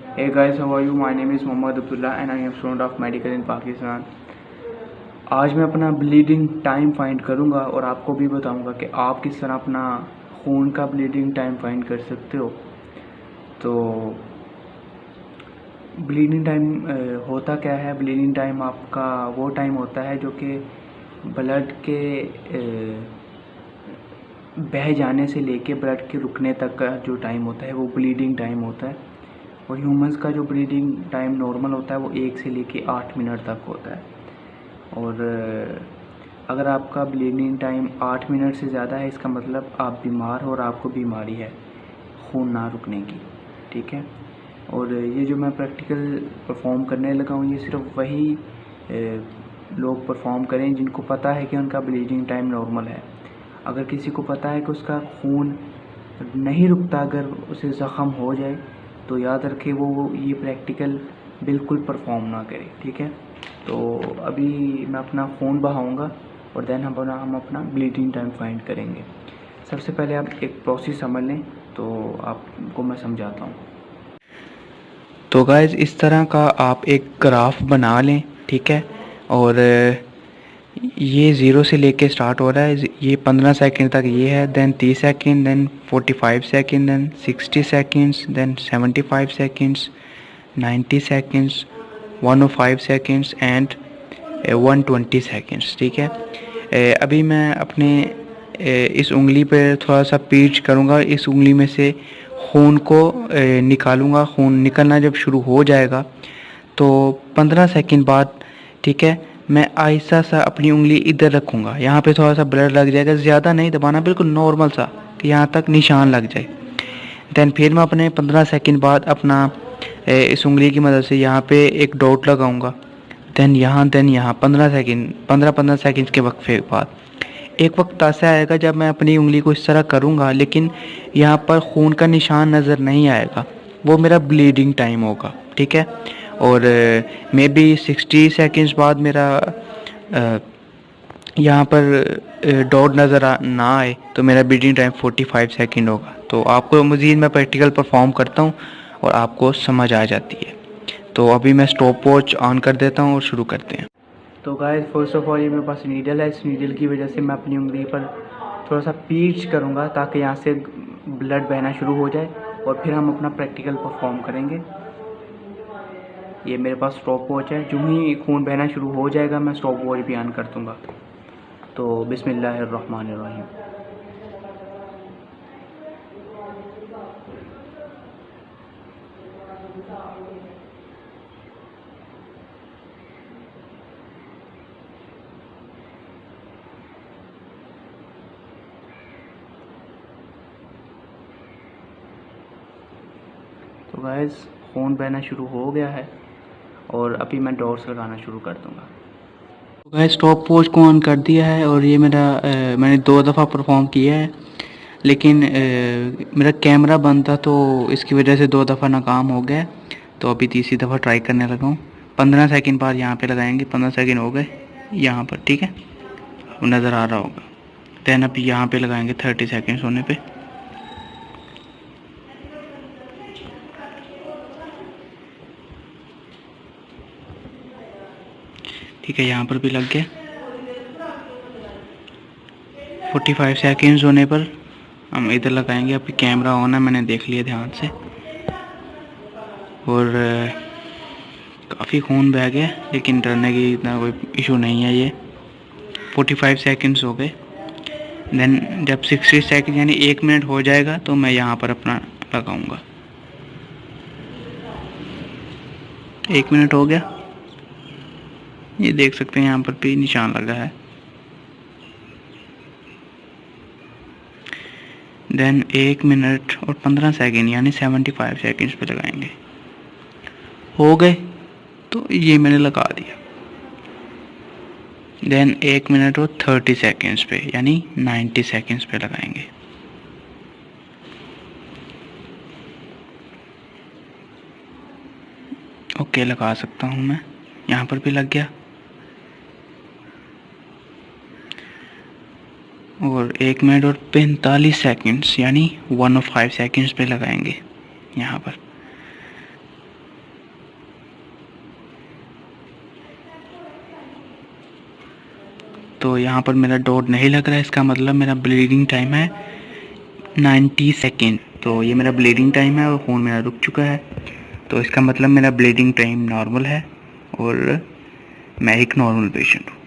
Hey guys, how are you? My name is Mohammad Abdullah and I am student of medical in Pakistan. आज मैं अपना bleeding time find करूंगा और आपको भी बताऊंगा कि आप किस तरह अपना खून का ब्लीडिंग टाइम फाइंड कर सकते हो। तो ब्लीडिंग टाइम होता क्या है? ब्लीडिंग टाइम आपका वो टाइम होता है जो कि ब्लड के बह जाने से लेके ब्लड के रुकने तक का जो टाइम होता है वो ब्लीडिंग टाइम होता है। और ह्यूमंस का जो ब्लीडिंग टाइम नॉर्मल होता है वो 1 से लेके 8 मिनट तक होता है। और अगर आपका ब्लीडिंग टाइम 8 मिनट से ज़्यादा है, इसका मतलब आप बीमार हो और आपको बीमारी है खून ना रुकने की, ठीक है। और ये जो मैं प्रैक्टिकल परफॉर्म करने लगा हूँ, ये सिर्फ वही लोग परफॉर्म करें जिनको पता है कि उनका ब्लीडिंग टाइम नॉर्मल है। अगर किसी को पता है कि उसका खून नहीं रुकता, अगर उसे ज़ख़म हो जाए, तो याद रखे वो ये प्रैक्टिकल बिल्कुल परफॉर्म ना करे, ठीक है। तो अभी मैं अपना खून बहाऊंगा और देन हम अपना ब्लीडिंग टाइम फाइंड करेंगे। सबसे पहले आप एक प्रोसेस समझ लें, तो आपको मैं समझाता हूँ। तो गाइस, इस तरह का आप एक ग्राफ बना लें, ठीक है। और ये 0 से लेके स्टार्ट हो रहा है, ये 15 सेकंड तक ये है, then 30 seconds, then 45 seconds, then 60 seconds, then 75 seconds, 90 seconds, 105 seconds and 120 seconds, ठीक है। अभी मैं अपने इस उंगली पे थोड़ा सा पीच करूँगा, इस उंगली में से खून को निकालूँगा। खून निकलना जब शुरू हो जाएगा तो 15 सेकंड बाद, ठीक है, मैं आहिस्ता सा अपनी उंगली इधर रखूँगा। यहाँ पे थोड़ा सा ब्लड लग जाएगा, ज़्यादा नहीं दबाना, बिल्कुल नॉर्मल सा कि यहाँ तक निशान लग जाए। देन फिर मैं अपने 15 सेकंड बाद अपना इस उंगली की मदद से यहाँ पे एक डॉट लगाऊंगा। देन यहाँ 15 सेकंड के वक्फे बाद एक वक्त ऐसा आएगा जब मैं अपनी उंगली को इस तरह करूँगा, लेकिन यहाँ पर खून का निशान नज़र नहीं आएगा, वो मेरा ब्लीडिंग टाइम होगा, ठीक है। और मे बी 60 सेकंड्स बाद मेरा यहाँ पर डॉट नज़र ना आए तो मेरा ब्लीडिंग टाइम 45 सेकंड होगा। तो आपको मज़ीद मैं प्रैक्टिकल परफॉर्म करता हूँ और आपको समझ आ जाती है। तो अभी मैं स्टॉप वॉच ऑन कर देता हूँ और शुरू करते हैं। तो गाइस, फर्स्ट ऑफ ऑल ये मेरे पास नीडल है, इस नीडल की वजह से मैं अपनी उंगली पर थोड़ा सा पीच करूँगा ताकि यहाँ से ब्लड बहना शुरू हो जाए और फिर हम अपना प्रैक्टिकल परफॉर्म करेंगे। ये मेरे पास स्टॉप वॉच है, जो ही खून बहना शुरू हो जाएगा मैं स्टॉप वॉच भी ऑन कर दूँगा। तो बिस्मिल्लाहिर्रहमानिर्रहीम। तो गाइस, खून बहना शुरू हो गया है और अभी मैं डॉट्स लगाना शुरू कर दूँगा। तो गाइस, स्टॉप वॉच को ऑन कर दिया है और ये मैंने 2 दफ़ा परफॉर्म किया है, लेकिन मेरा कैमरा बंद था तो इसकी वजह से 2 दफ़ा नाकाम हो गया। तो अभी तीसरी दफ़ा ट्राई करने लगा हूँ। 15 सेकंड बाद यहाँ पे लगाएंगे, 15 सेकंड हो गए यहाँ पर, ठीक है, अब नज़र आ रहा होगा। देन अभी यहाँ पे लगाएंगे 30 सेकंड्स होने पे। ठीक है, यहाँ पर भी लग गया। 45 सेकंड्स होने पर हम इधर लगाएंगे। अभी कैमरा ऑन है, मैंने देख लिया ध्यान से, और काफ़ी खून बह गया, लेकिन डरने की इतना कोई इशू नहीं है। ये 45 सेकंड्स हो गए। देन जब 60 सेकंड यानी 1 मिनट हो जाएगा तो मैं यहाँ पर अपना लगाऊंगा। 1 मिनट हो गया, ये देख सकते हैं यहाँ पर भी निशान लगा है। देन 1 मिनट और 15 सेकंड यानी 75 सेकंड्स पे लगाएंगे। हो गए, तो ये मैंने लगा दिया। देन 1 मिनट और 30 सेकंड्स पे यानी 90 सेकंड्स पे लगाएंगे। ओके, लगा सकता हूँ मैं, यहाँ पर भी लग गया। और 1 मिनट और 45 सेकंड्स यानी 105 सेकंड्स पे लगाएंगे यहाँ पर। तो यहाँ पर मेरा डॉट नहीं लग रहा है, इसका मतलब मेरा ब्लीडिंग टाइम है 90 सेकेंड। तो ये मेरा ब्लीडिंग टाइम है और खून मेरा रुक चुका है, तो इसका मतलब मेरा ब्लीडिंग टाइम नॉर्मल है और मैं एक नॉर्मल पेशेंट हूँ।